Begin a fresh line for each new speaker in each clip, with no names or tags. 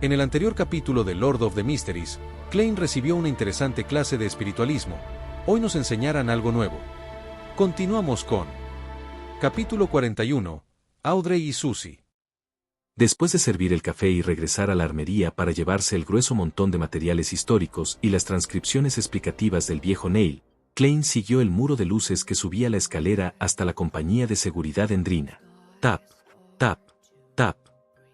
En el anterior capítulo de Lord of the Mysteries, Klein recibió una interesante clase de espiritualismo. Hoy nos enseñarán algo nuevo. Continuamos con Capítulo 41, Audrey y Susie.
Después de servir el café y regresar a la armería para llevarse el grueso montón de materiales históricos y las transcripciones explicativas del viejo Neil, Klein siguió el muro de luces que subía la escalera hasta la compañía de seguridad Endrina. Tap, tap, tap.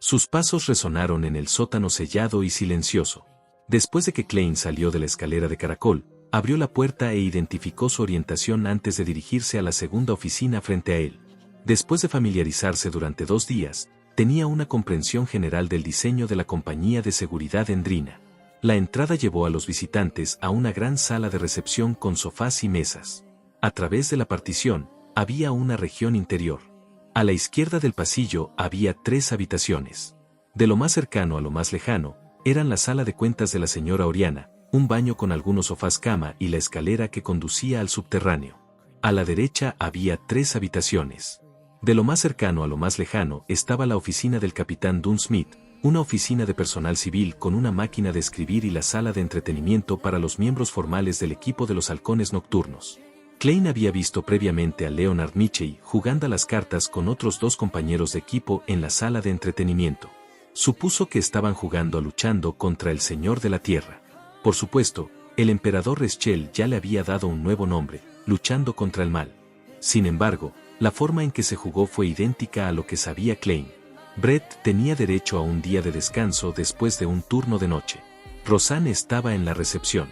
Sus pasos resonaron en el sótano sellado y silencioso. Después de que Klein salió de la escalera de caracol, abrió la puerta e identificó su orientación antes de dirigirse a la segunda oficina frente a él. Después de familiarizarse durante 2 días, tenía una comprensión general del diseño de la compañía de seguridad Endrina. La entrada llevó a los visitantes a una gran sala de recepción con sofás y mesas. A través de la partición, había una región interior. A la izquierda del pasillo había 3 habitaciones. De lo más cercano a lo más lejano, eran la sala de cuentas de la señora Oriana, un baño con algunos sofás cama y la escalera que conducía al subterráneo. A la derecha había 3 habitaciones. De lo más cercano a lo más lejano estaba la oficina del capitán Dunn Smith, una oficina de personal civil con una máquina de escribir y la sala de entretenimiento para los miembros formales del equipo de los halcones nocturnos. Klein había visto previamente a Leonard Mitchell jugando a las cartas con otros 2 compañeros de equipo en la sala de entretenimiento. Supuso que estaban jugando a luchando contra el Señor de la Tierra. Por supuesto, el emperador Reschel ya le había dado un nuevo nombre, luchando contra el mal. Sin embargo, la forma en que se jugó fue idéntica a lo que sabía Klein. Brett tenía derecho a un día de descanso después de un turno de noche. Rosanne estaba en la recepción.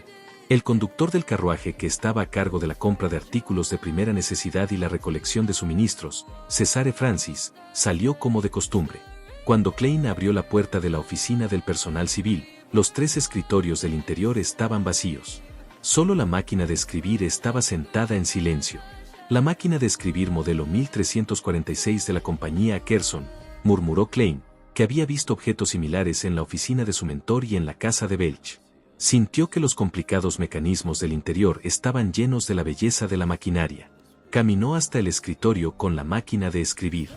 El conductor del carruaje que estaba a cargo de la compra de artículos de primera necesidad y la recolección de suministros, Cesare Francis, salió como de costumbre. Cuando Klein abrió la puerta de la oficina del personal civil, los 3 escritorios del interior estaban vacíos. Solo la máquina de escribir estaba sentada en silencio. La máquina de escribir modelo 1346 de la compañía Ackerson, murmuró Klein, que había visto objetos similares en la oficina de su mentor y en la casa de Belch. Sintió que los complicados mecanismos del interior estaban llenos de la belleza de la maquinaria. Caminó hasta el escritorio con la máquina de escribir.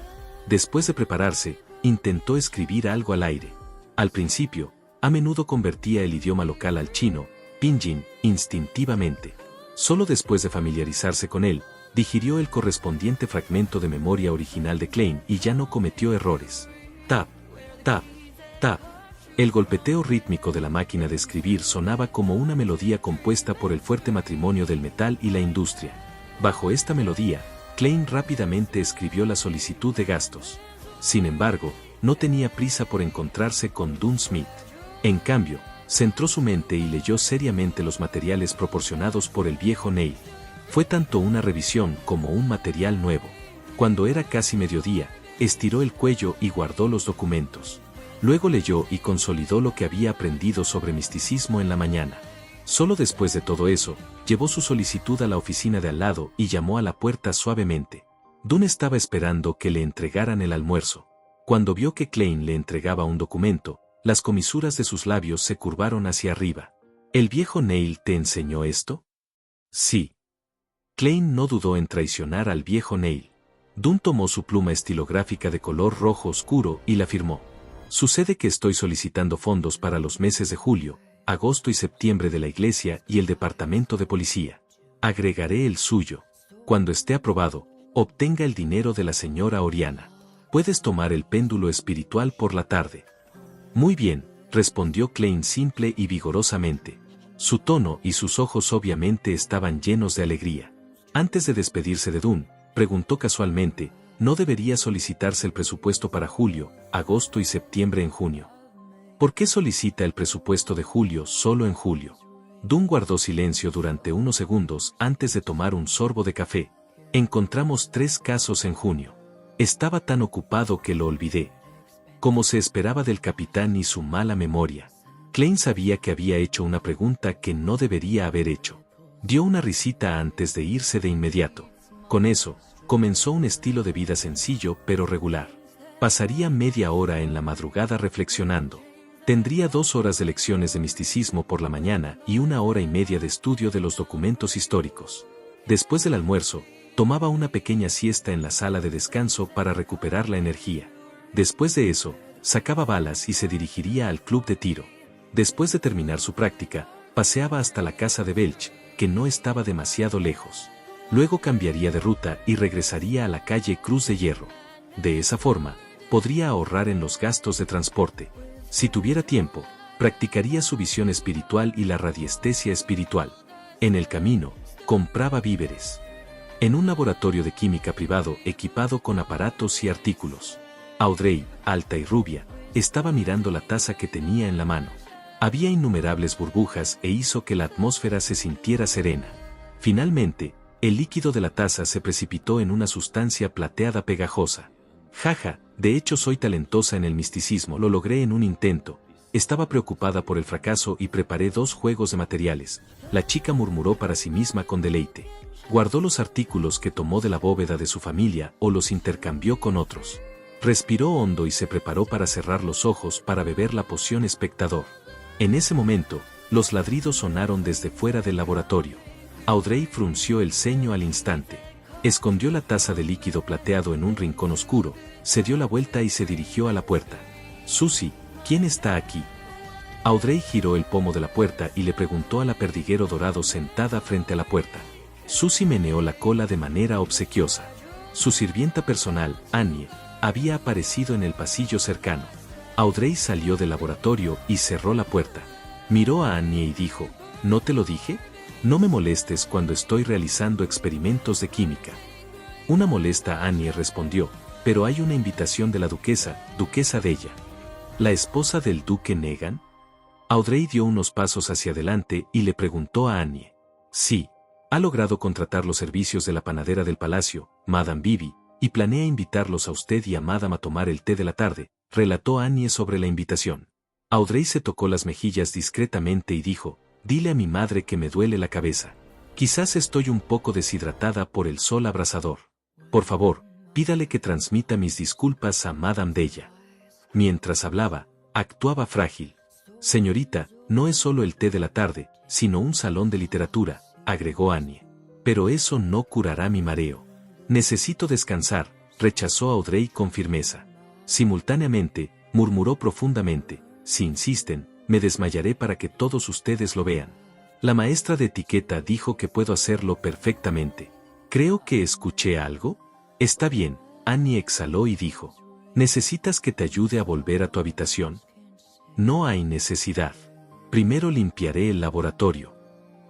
Después de prepararse, intentó escribir algo al aire. Al principio, a menudo convertía el idioma local al chino, pinyin, instintivamente. Solo después de familiarizarse con él, digirió el correspondiente fragmento de memoria original de Klein y ya no cometió errores. Tap, tap, tap. El golpeteo rítmico de la máquina de escribir sonaba como una melodía compuesta por el fuerte matrimonio del metal y la industria. Bajo esta melodía, Klein rápidamente escribió la solicitud de gastos. Sin embargo, no tenía prisa por encontrarse con Dunn Smith. En cambio, centró su mente y leyó seriamente los materiales proporcionados por el viejo Neil. Fue tanto una revisión como un material nuevo. Cuando era casi mediodía, estiró el cuello y guardó los documentos. Luego leyó y consolidó lo que había aprendido sobre misticismo en la mañana. Solo después de todo eso, llevó su solicitud a la oficina de al lado y llamó a la puerta suavemente. Dunn estaba esperando que le entregaran el almuerzo. Cuando vio que Klein le entregaba un documento, las comisuras de sus labios se curvaron hacia arriba. ¿El viejo Neil te enseñó esto? Sí. Klein no dudó en traicionar al viejo Neil. Dunn tomó su pluma estilográfica de color rojo oscuro y la firmó. Sucede que estoy solicitando fondos para los meses de julio, agosto y septiembre de la iglesia y el departamento de policía. Agregaré el suyo. Cuando esté aprobado, obtenga el dinero de la señora Oriana. Puedes tomar el péndulo espiritual por la tarde. Muy bien, respondió Klein simple y vigorosamente. Su tono y sus ojos obviamente estaban llenos de alegría. Antes de despedirse de Dunn, preguntó casualmente, ¿no debería solicitarse el presupuesto para julio, agosto y septiembre en junio? ¿Por qué solicita el presupuesto de julio solo en julio? Dunn guardó silencio durante unos segundos antes de tomar un sorbo de café. Encontramos 3 casos en junio. Estaba tan ocupado que lo olvidé. Como se esperaba del capitán y su mala memoria. Klein sabía que había hecho una pregunta que no debería haber hecho. Dio una risita antes de irse de inmediato. Con eso, comenzó un estilo de vida sencillo pero regular. Pasaría media hora en la madrugada reflexionando. Tendría 2 horas de lecciones de misticismo por la mañana y 1 hora y media de estudio de los documentos históricos. Después del almuerzo, tomaba una pequeña siesta en la sala de descanso para recuperar la energía. Después de eso, sacaba balas y se dirigiría al club de tiro. Después de terminar su práctica, paseaba hasta la casa de Belch, que no estaba demasiado lejos. Luego cambiaría de ruta y regresaría a la calle Cruz de Hierro. De esa forma, podría ahorrar en los gastos de transporte. Si tuviera tiempo, practicaría su visión espiritual y la radiestesia espiritual. En el camino, compraba víveres. En un laboratorio de química privado equipado con aparatos y artículos. Audrey, alta y rubia, estaba mirando la taza que tenía en la mano. Había innumerables burbujas e hizo que la atmósfera se sintiera serena. Finalmente, el líquido de la taza se precipitó en una sustancia plateada pegajosa. Jaja, de hecho soy talentosa en el misticismo, lo logré en un intento. Estaba preocupada por el fracaso y preparé 2 juegos de materiales. La chica murmuró para sí misma con deleite. Guardó los artículos que tomó de la bóveda de su familia o los intercambió con otros. Respiró hondo y se preparó para cerrar los ojos para beber la poción espectador. En ese momento, los ladridos sonaron desde fuera del laboratorio. Audrey frunció el ceño al instante. Escondió la taza de líquido plateado en un rincón oscuro, se dio la vuelta y se dirigió a la puerta. «Susie, ¿quién está aquí?» Audrey giró el pomo de la puerta y le preguntó a la perdiguero dorado sentada frente a la puerta. Susie meneó la cola de manera obsequiosa. Su sirvienta personal, Annie, había aparecido en el pasillo cercano. Audrey salió del laboratorio y cerró la puerta. Miró a Annie y dijo, «¿No te lo dije? No me molestes cuando estoy realizando experimentos de química». Una molesta Annie respondió, «Pero hay una invitación de la duquesa de ella». ¿La esposa del duque Negan? Audrey dio unos pasos hacia adelante y le preguntó a Annie. «Sí. Ha logrado contratar los servicios de la panadera del palacio, Madame Bibi, y planea invitarlos a usted y a Madame a tomar el té de la tarde», relató Annie sobre la invitación. Audrey se tocó las mejillas discretamente y dijo, «Dile a mi madre que me duele la cabeza. Quizás estoy un poco deshidratada por el sol abrasador. Por favor, pídale que transmita mis disculpas a Madame Della». Mientras hablaba, actuaba frágil. «Señorita, no es solo el té de la tarde, sino un salón de literatura», agregó Annie. «Pero eso no curará mi mareo. Necesito descansar», rechazó Audrey con firmeza. Simultáneamente, murmuró profundamente, «Si insisten, me desmayaré para que todos ustedes lo vean. La maestra de etiqueta dijo que puedo hacerlo perfectamente. Creo que escuché algo». «Está bien», Annie exhaló y dijo, «¿necesitas que te ayude a volver a tu habitación?» «No hay necesidad. Primero limpiaré el laboratorio».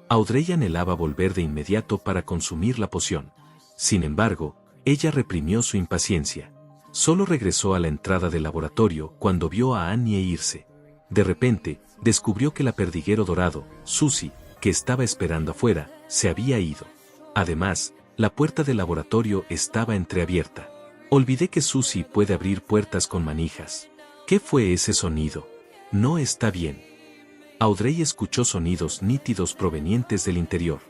Audrey anhelaba volver de inmediato para consumir la poción. Sin embargo, ella reprimió su impaciencia. Solo regresó a la entrada del laboratorio cuando vio a Annie irse. De repente, descubrió que la perdiguero dorado, Susie, que estaba esperando afuera, se había ido. Además, la puerta del laboratorio estaba entreabierta. «Olvidé que Susie puede abrir puertas con manijas». ¿Qué fue ese sonido? No está bien. Audrey escuchó sonidos nítidos provenientes del interior.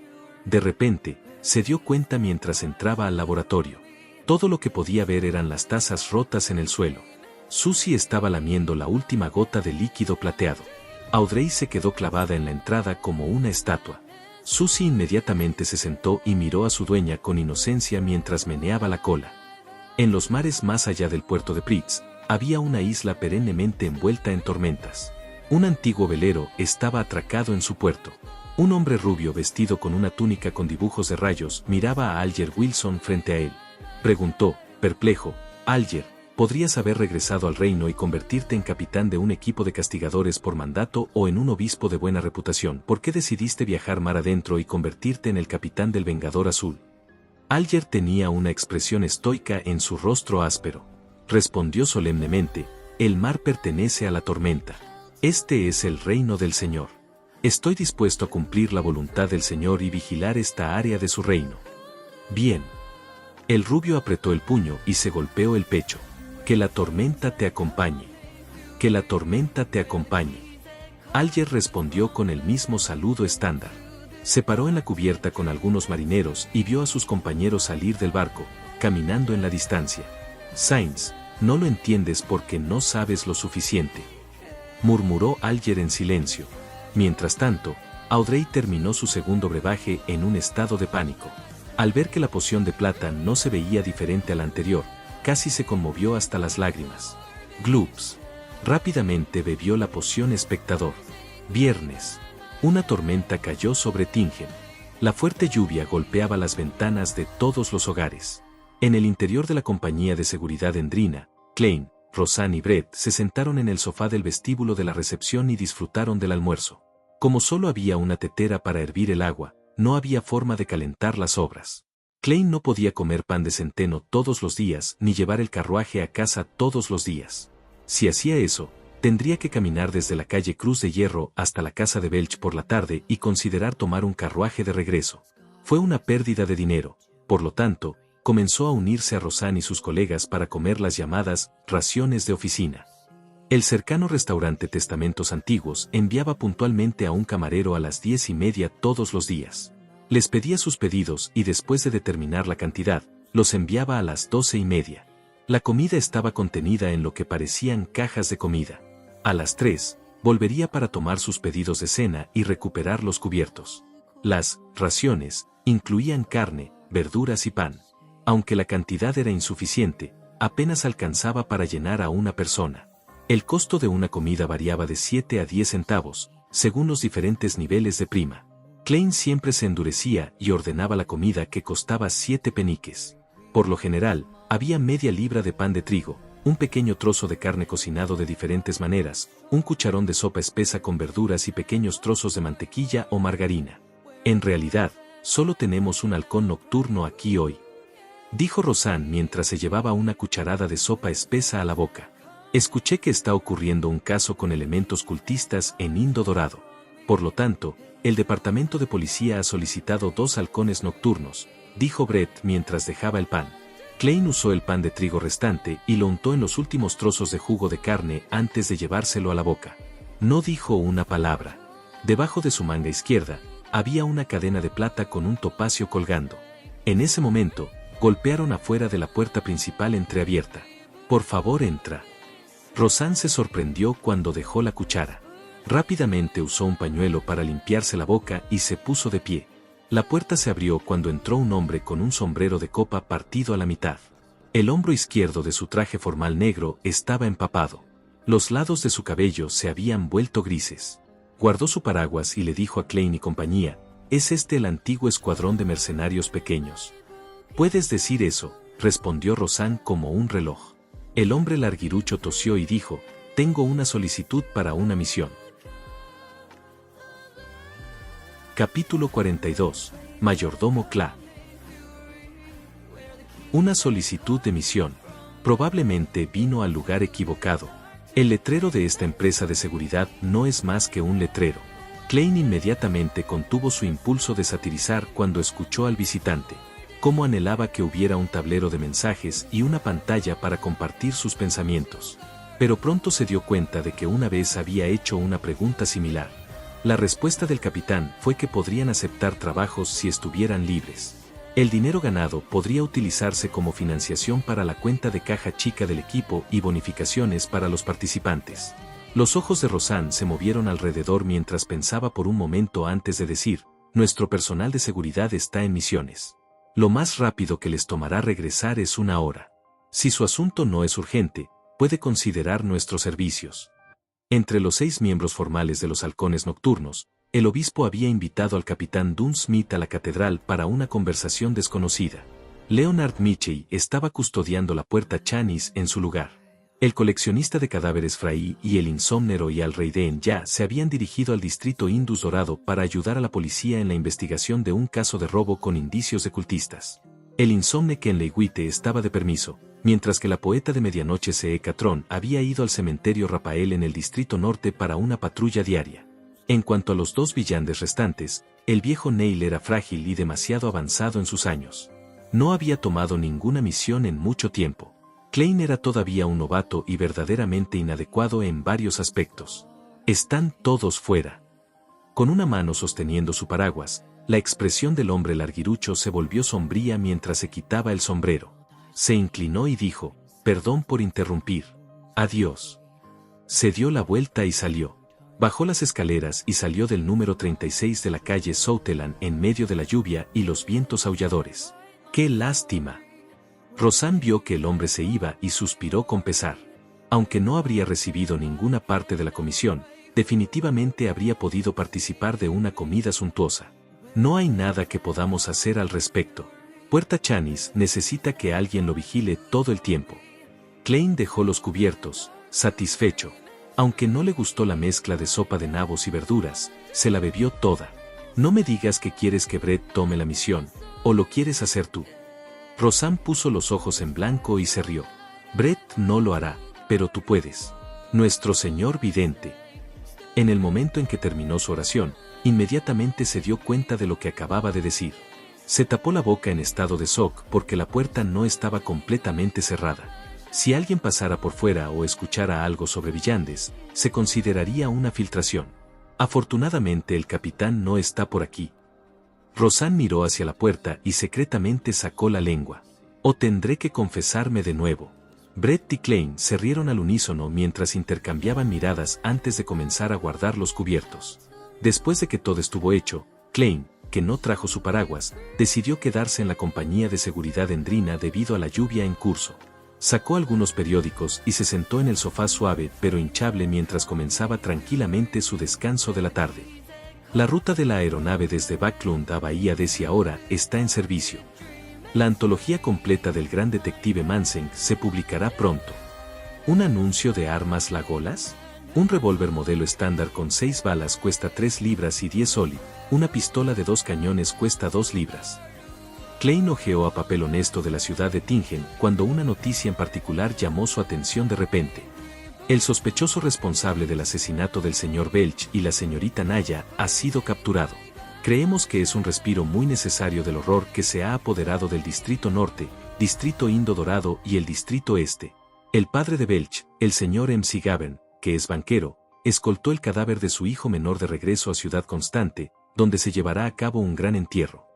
De repente, se dio cuenta mientras entraba al laboratorio. Todo lo que podía ver eran las tazas rotas en el suelo. Susie estaba lamiendo la última gota de líquido plateado. Audrey se quedó clavada en la entrada como una estatua. Susie inmediatamente se sentó y miró a su dueña con inocencia mientras meneaba la cola. En los mares más allá del puerto de Pritz, había una isla perennemente envuelta en tormentas. Un antiguo velero estaba atracado en su puerto. Un hombre rubio vestido con una túnica con dibujos de rayos miraba a Alger Wilson frente a él. Preguntó, perplejo, «Alger, ¿podrías haber regresado al reino y convertirte en capitán de un equipo de castigadores por mandato o en un obispo de buena reputación? ¿Por qué decidiste viajar mar adentro y convertirte en el capitán del Vengador Azul?» Alger tenía una expresión estoica en su rostro áspero. Respondió solemnemente, «El mar pertenece a la tormenta. Este es el reino del Señor. Estoy dispuesto a cumplir la voluntad del Señor y vigilar esta área de su reino». «Bien». El rubio apretó el puño y se golpeó el pecho. «Que la tormenta te acompañe. Que la tormenta te acompañe». Alger respondió con el mismo saludo estándar. Se paró en la cubierta con algunos marineros y vio a sus compañeros salir del barco, caminando en la distancia. «Sainz, no lo entiendes porque no sabes lo suficiente», murmuró Alger en silencio. Mientras tanto, Audrey terminó su segundo brebaje en un estado de pánico. Al ver que la poción de plata no se veía diferente a la anterior, casi se conmovió hasta las lágrimas. «Gloops. Rápidamente bebió la poción espectador. Viernes. Una tormenta cayó sobre Tingen. La fuerte lluvia golpeaba las ventanas de todos los hogares. En el interior de la compañía de seguridad Endrina, Klein, Rosanne y Brett se sentaron en el sofá del vestíbulo de la recepción y disfrutaron del almuerzo. Como solo había una tetera para hervir el agua, no había forma de calentar las sobras. Klein no podía comer pan de centeno todos los días ni llevar el carruaje a casa todos los días. Si hacía eso, tendría que caminar desde la calle Cruz de Hierro hasta la casa de Belch por la tarde y considerar tomar un carruaje de regreso. Fue una pérdida de dinero, por lo tanto, comenzó a unirse a Rosanne y sus colegas para comer las llamadas raciones de oficina. El cercano restaurante Testamentos Antiguos enviaba puntualmente a un camarero a las 10:30 todos los días. Les pedía sus pedidos y después de determinar la cantidad, los enviaba a las 12:30. La comida estaba contenida en lo que parecían cajas de comida. A las 3, volvería para tomar sus pedidos de cena y recuperar los cubiertos. Las raciones incluían carne, verduras y pan. Aunque la cantidad era insuficiente, apenas alcanzaba para llenar a una persona. El costo de una comida variaba de 7 a 10 centavos, según los diferentes niveles de prima. Klein siempre se endurecía y ordenaba la comida que costaba 7 peniques. Por lo general, había media libra de pan de trigo, un pequeño trozo de carne cocinado de diferentes maneras, un cucharón de sopa espesa con verduras y pequeños trozos de mantequilla o margarina. En realidad, solo tenemos un halcón nocturno aquí hoy, dijo Rosanne mientras se llevaba una cucharada de sopa espesa a la boca. Escuché que está ocurriendo un caso con elementos cultistas en Indo Dorado. Por lo tanto, el departamento de policía ha solicitado 2 halcones nocturnos, dijo Brett mientras dejaba el pan. Klein usó el pan de trigo restante y lo untó en los últimos trozos de jugo de carne antes de llevárselo a la boca. No dijo una palabra. Debajo de su manga izquierda, había una cadena de plata con un topacio colgando. En ese momento, golpearon afuera de la puerta principal entreabierta. «Por favor, entra». Rosanne se sorprendió cuando dejó la cuchara. Rápidamente usó un pañuelo para limpiarse la boca y se puso de pie. La puerta se abrió cuando entró un hombre con un sombrero de copa partido a la mitad. El hombro izquierdo de su traje formal negro estaba empapado. Los lados de su cabello se habían vuelto grises. Guardó su paraguas y le dijo a Klein y compañía: «¿Es este el antiguo escuadrón de mercenarios pequeños?» «Puedes decir eso», respondió Rosanne como un reloj. El hombre larguirucho tosió y dijo: «Tengo una solicitud para una misión». Capítulo 42. Mayordomo Cla. Una solicitud de misión. Probablemente vino al lugar equivocado. El letrero de esta empresa de seguridad no es más que un letrero. Klein inmediatamente contuvo su impulso de satirizar cuando escuchó al visitante. Cómo anhelaba que hubiera un tablero de mensajes y una pantalla para compartir sus pensamientos. Pero pronto se dio cuenta de que una vez había hecho una pregunta similar. La respuesta del capitán fue que podrían aceptar trabajos si estuvieran libres. El dinero ganado podría utilizarse como financiación para la cuenta de caja chica del equipo y bonificaciones para los participantes. Los ojos de Rosanne se movieron alrededor mientras pensaba por un momento antes de decir: «Nuestro personal de seguridad está en misiones. Lo más rápido que les tomará regresar es 1 hora. Si su asunto no es urgente, puede considerar nuestros servicios». Entre los 6 miembros formales de los halcones nocturnos, el obispo había invitado al capitán Dunn Smith a la catedral para una conversación desconocida. Leonard Mitchell estaba custodiando la puerta Chanis en su lugar. El coleccionista de cadáveres Fray y el insomnero y al Reiden ya se habían dirigido al distrito Indus Dorado para ayudar a la policía en la investigación de un caso de robo con indicios de cultistas. El insomne Ken Leiwite estaba de permiso, mientras que la poeta de medianoche C.E. Catron había ido al cementerio Rafael en el distrito norte para una patrulla diaria. En cuanto a los 2 villandes restantes, el viejo Neil era frágil y demasiado avanzado en sus años. No había tomado ninguna misión en mucho tiempo. Klein era todavía un novato y verdaderamente inadecuado en varios aspectos. «Están todos fuera». Con una mano sosteniendo su paraguas, la expresión del hombre larguirucho se volvió sombría mientras se quitaba el sombrero. Se inclinó y dijo: «Perdón por interrumpir. Adiós». Se dio la vuelta y salió. Bajó las escaleras y salió del número 36 de la calle Southland en medio de la lluvia y los vientos aulladores. ¡Qué lástima! Rosanne vio que el hombre se iba y suspiró con pesar. Aunque no habría recibido ninguna parte de la comisión, definitivamente habría podido participar de una comida suntuosa. No hay nada que podamos hacer al respecto. Puerta Chanis necesita que alguien lo vigile todo el tiempo. Klein dejó los cubiertos, satisfecho. Aunque no le gustó la mezcla de sopa de nabos y verduras, se la bebió toda. No me digas que quieres que Brett tome la misión, o lo quieres hacer tú. Roseanne puso los ojos en blanco y se rió. Brett no lo hará, pero tú puedes. Nuestro señor vidente. En el momento en que terminó su oración, inmediatamente se dio cuenta de lo que acababa de decir. Se tapó la boca en estado de shock porque la puerta no estaba completamente cerrada. Si alguien pasara por fuera o escuchara algo sobre Villandes, se consideraría una filtración. Afortunadamente el capitán no está por aquí. Roseanne miró hacia la puerta y secretamente sacó la lengua. O tendré que confesarme de nuevo. Brett y Klein se rieron al unísono mientras intercambiaban miradas antes de comenzar a guardar los cubiertos. Después de que todo estuvo hecho, Klein, que no trajo su paraguas, decidió quedarse en la compañía de seguridad Endrina debido a la lluvia en curso. Sacó algunos periódicos y se sentó en el sofá suave pero hinchable mientras comenzaba tranquilamente su descanso de la tarde. La ruta de la aeronave desde Backlund a Bahía Desi ahora está en servicio. La antología completa del gran detective Mansen se publicará pronto. ¿Un anuncio de armas Lagolas? Un revólver modelo estándar con 6 balas cuesta 3 libras y 10 soli, una pistola de 2 cañones cuesta 2 libras. Klein hojeó a papel honesto de la ciudad de Tingen cuando una noticia en particular llamó su atención de repente. El sospechoso responsable del asesinato del señor Belch y la señorita Naya ha sido capturado. Creemos que es un respiro muy necesario del horror que se ha apoderado del Distrito Norte, Distrito Indo Dorado y el Distrito Este. El padre de Belch, el señor M.C. Gavin, que es banquero, escoltó el cadáver de su hijo menor de regreso a Ciudad Constante, donde se llevará a cabo un gran entierro.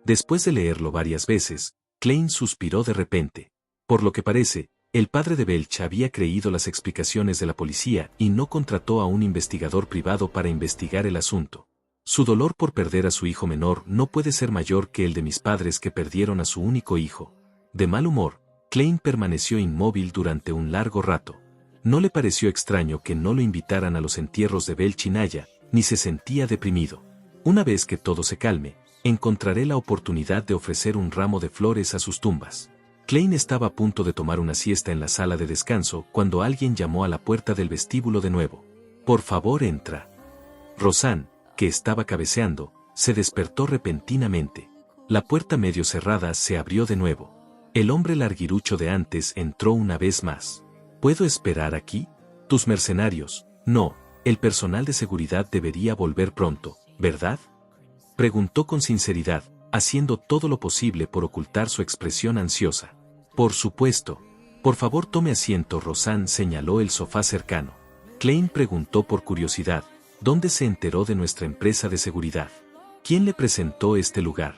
Después de leerlo varias veces, Klein suspiró de repente. Por lo que parece, el padre de Belch había creído las explicaciones de la policía y no contrató a un investigador privado para investigar el asunto. Su dolor por perder a su hijo menor no puede ser mayor que el de mis padres que perdieron a su único hijo. De mal humor, Klein permaneció inmóvil durante un largo rato. No le pareció extraño que no lo invitaran a los entierros de Belch y Naya, ni se sentía deprimido. Una vez que todo se calme, encontraré la oportunidad de ofrecer un ramo de flores a sus tumbas. Klein estaba a punto de tomar una siesta en la sala de descanso cuando alguien llamó a la puerta del vestíbulo de nuevo. Por favor, entra. Roseanne, que estaba cabeceando, se despertó repentinamente. La puerta medio cerrada se abrió de nuevo. El hombre larguirucho de antes entró una vez más. ¿Puedo esperar aquí? Tus mercenarios. No, el personal de seguridad debería volver pronto, ¿verdad? Preguntó con sinceridad, haciendo todo lo posible por ocultar su expresión ansiosa. Por supuesto. Por favor tome asiento. Roseanne señaló el sofá cercano. Klein preguntó por curiosidad, ¿dónde se enteró de nuestra empresa de seguridad? ¿Quién le presentó este lugar?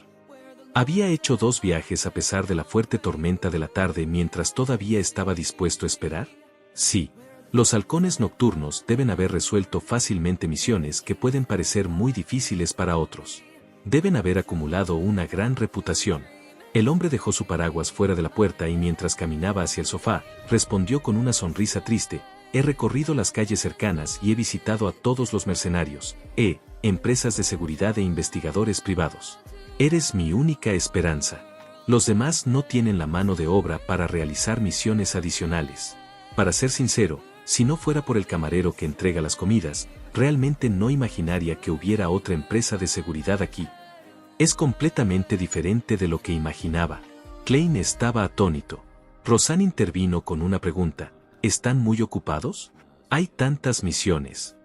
Había hecho 2 viajes a pesar de la fuerte tormenta de la tarde mientras todavía estaba dispuesto a esperar. Sí. Los halcones nocturnos deben haber resuelto fácilmente misiones que pueden parecer muy difíciles para otros. Deben haber acumulado una gran reputación. El hombre dejó su paraguas fuera de la puerta y mientras caminaba hacia el sofá, respondió con una sonrisa triste, he recorrido las calles cercanas y he visitado a todos los mercenarios, empresas de seguridad e investigadores privados. Eres mi única esperanza. Los demás no tienen la mano de obra para realizar misiones adicionales. Para ser sincero, si no fuera por el camarero que entrega las comidas, realmente no imaginaría que hubiera otra empresa de seguridad aquí. Es completamente diferente de lo que imaginaba. Klein estaba atónito. Roseanne intervino con una pregunta. ¿Están muy ocupados? Hay tantas misiones.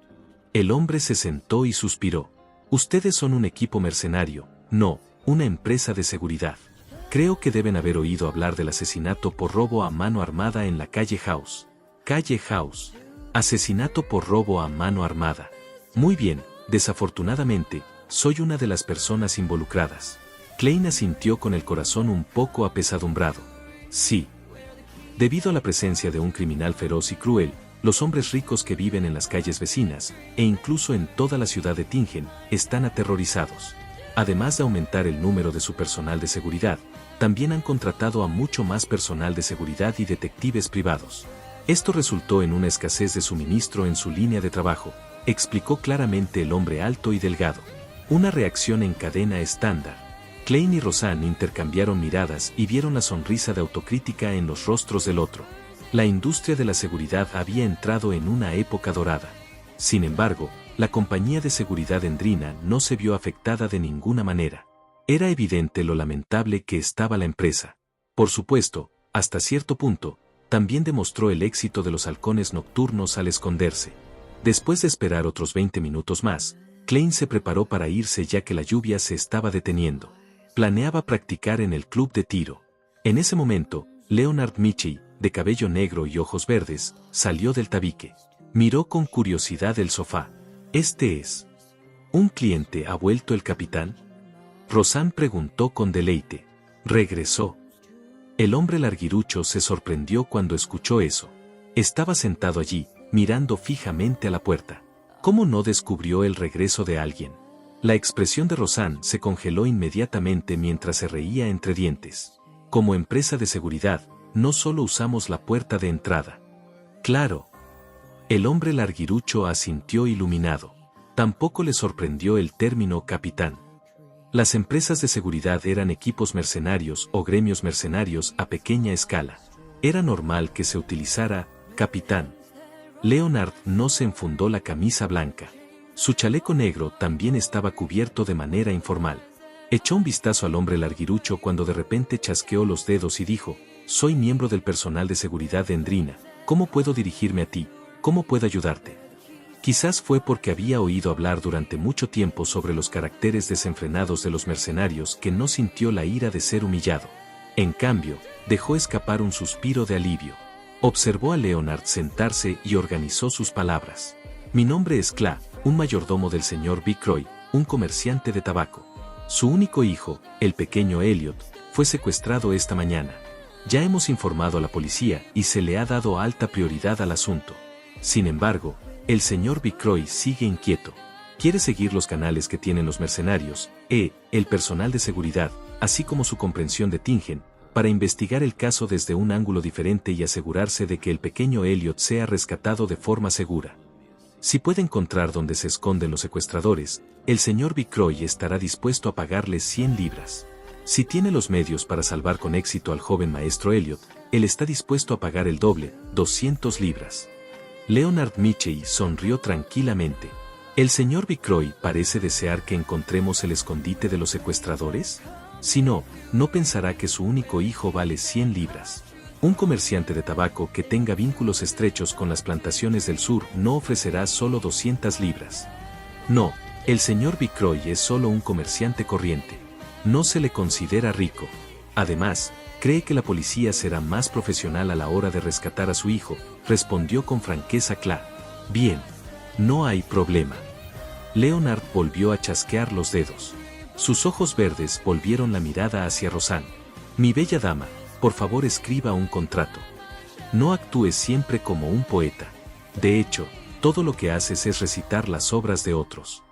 El hombre se sentó y suspiró. Ustedes son un equipo mercenario, no, una empresa de seguridad. Creo que deben haber oído hablar del asesinato por robo a mano armada en la calle House. Calle House. Asesinato por robo a mano armada. Muy bien, desafortunadamente, soy una de las personas involucradas. Klein asintió con el corazón un poco apesadumbrado. Sí. Debido a la presencia de un criminal feroz y cruel, los hombres ricos que viven en las calles vecinas, e incluso en toda la ciudad de Tingen, están aterrorizados. Además de aumentar el número de su personal de seguridad, también han contratado a mucho más personal de seguridad y detectives privados. Esto resultó en una escasez de suministro en su línea de trabajo, explicó claramente el hombre alto y delgado. Una reacción en cadena estándar. Klein y Roseanne intercambiaron miradas y vieron la sonrisa de autocrítica en los rostros del otro. La industria de la seguridad había entrado en una época dorada. Sin embargo, la compañía de seguridad Endrina no se vio afectada de ninguna manera. Era evidente lo lamentable que estaba la empresa. Por supuesto, hasta cierto punto, también demostró el éxito de los halcones nocturnos al esconderse. Después de esperar otros 20 minutos más, Klein se preparó para irse ya que la lluvia se estaba deteniendo. Planeaba practicar en el club de tiro. En ese momento, Leonard Mitchell, de cabello negro y ojos verdes, salió del tabique. Miró con curiosidad el sofá. «¿Este es un cliente? ¿Ha vuelto el capitán?». Roseanne preguntó con deleite. «Regresó». El hombre larguirucho se sorprendió cuando escuchó eso. Estaba sentado allí, mirando fijamente a la puerta. ¿Cómo no descubrió el regreso de alguien? La expresión de Roseanne se congeló inmediatamente mientras se reía entre dientes. Como empresa de seguridad, no solo usamos la puerta de entrada. Claro. El hombre larguirucho asintió iluminado. Tampoco le sorprendió el término capitán. Las empresas de seguridad eran equipos mercenarios o gremios mercenarios a pequeña escala. Era normal que se utilizara capitán. Leonard no se enfundó la camisa blanca. Su chaleco negro también estaba cubierto de manera informal. Echó un vistazo al hombre larguirucho cuando de repente chasqueó los dedos y dijo: «Soy miembro del personal de seguridad de Endrina. ¿Cómo puedo dirigirme a ti? ¿Cómo puedo ayudarte?». Quizás fue porque había oído hablar durante mucho tiempo sobre los caracteres desenfrenados de los mercenarios que no sintió la ira de ser humillado. En cambio, dejó escapar un suspiro de alivio. Observó a Leonard sentarse y organizó sus palabras. «Mi nombre es Cla, un mayordomo del señor Bicroy, un comerciante de tabaco. Su único hijo, el pequeño Elliot, fue secuestrado esta mañana. Ya hemos informado a la policía y se le ha dado alta prioridad al asunto. Sin embargo, el señor Bicroy sigue inquieto. Quiere seguir los canales que tienen los mercenarios, el personal de seguridad, así como su comprensión de Tingen, para investigar el caso desde un ángulo diferente y asegurarse de que el pequeño Elliot sea rescatado de forma segura. Si puede encontrar dónde se esconden los secuestradores, el señor Bicroy estará dispuesto a pagarle 100 libras. Si tiene los medios para salvar con éxito al joven maestro Elliot, él está dispuesto a pagar el doble, 200 libras. Leonard Mitchell sonrió tranquilamente. ¿El señor Bicroy parece desear que encontremos el escondite de los secuestradores? Si no, no pensará que su único hijo vale 100 libras. Un comerciante de tabaco que tenga vínculos estrechos con las plantaciones del sur no ofrecerá solo 200 libras. No, el señor Bicroy es solo un comerciante corriente. No se le considera rico. Además, cree que la policía será más profesional a la hora de rescatar a su hijo, respondió con franqueza Cla. Bien. No hay problema. Leonard volvió a chasquear los dedos. Sus ojos verdes volvieron la mirada hacia Roseanne. Mi bella dama, por favor escriba un contrato. No actúes siempre como un poeta. De hecho, todo lo que haces es recitar las obras de otros.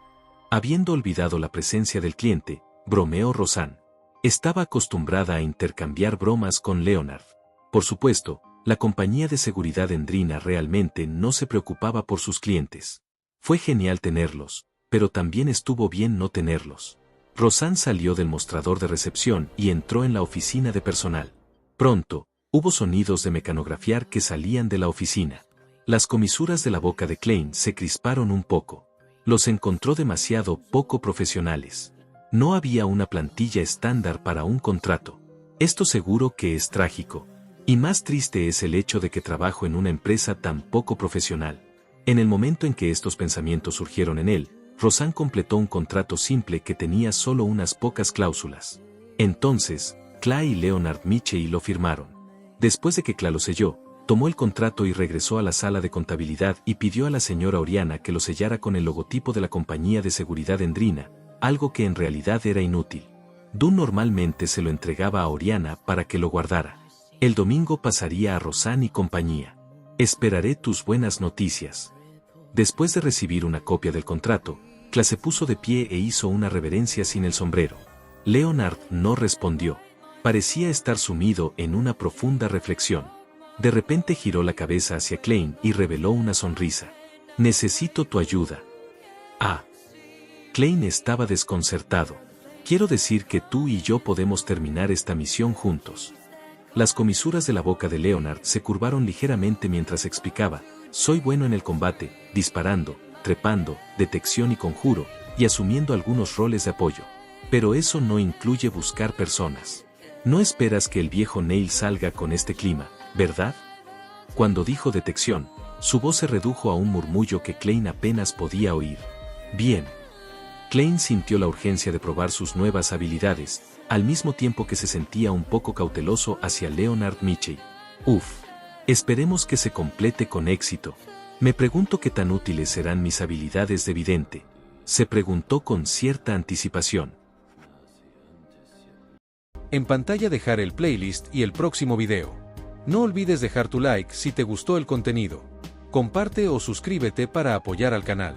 Habiendo olvidado la presencia del cliente, bromeó Roseanne. Estaba acostumbrada a intercambiar bromas con Leonard. Por supuesto, la compañía de seguridad Endrina realmente no se preocupaba por sus clientes. Fue genial tenerlos, pero también estuvo bien no tenerlos. Roseanne salió del mostrador de recepción y entró en la oficina de personal. Pronto, hubo sonidos de mecanografiar que salían de la oficina. Las comisuras de la boca de Klein se crisparon un poco. Los encontró demasiado poco profesionales. No había una plantilla estándar para un contrato. Esto seguro que es trágico. Y más triste es el hecho de que trabajo en una empresa tan poco profesional. En el momento en que estos pensamientos surgieron en él, Roseanne completó un contrato simple que tenía solo unas pocas cláusulas. Entonces, Cla y Leonard Mitchell lo firmaron. Después de que Cla lo selló, tomó el contrato y regresó a la sala de contabilidad y pidió a la señora Oriana que lo sellara con el logotipo de la compañía de seguridad Endrina, algo que en realidad era inútil. Dunn normalmente se lo entregaba a Oriana para que lo guardara. El domingo pasaría a Roseanne y compañía. Esperaré tus buenas noticias. Después de recibir una copia del contrato, Cla se puso de pie e hizo una reverencia sin el sombrero. Leonard no respondió. Parecía estar sumido en una profunda reflexión. De repente giró la cabeza hacia Klein y reveló una sonrisa. Necesito tu ayuda. Ah. Klein estaba desconcertado. Quiero decir que tú y yo podemos terminar esta misión juntos. Las comisuras de la boca de Leonard se curvaron ligeramente mientras explicaba: soy bueno en el combate, disparando, trepando, detección y conjuro, y asumiendo algunos roles de apoyo. Pero eso no incluye buscar personas. No esperas que el viejo Neil salga con este clima, ¿verdad? Cuando dijo detección, su voz se redujo a un murmullo que Klein apenas podía oír. Bien. Klein sintió la urgencia de probar sus nuevas habilidades, al mismo tiempo que se sentía un poco cauteloso hacia Leonard Mitchell. Esperemos que se complete con éxito. Me pregunto qué tan útiles serán mis habilidades de vidente. Se preguntó con cierta anticipación.
En pantalla dejar el playlist y el próximo video. No olvides dejar tu like si te gustó el contenido. Comparte o suscríbete para apoyar al canal.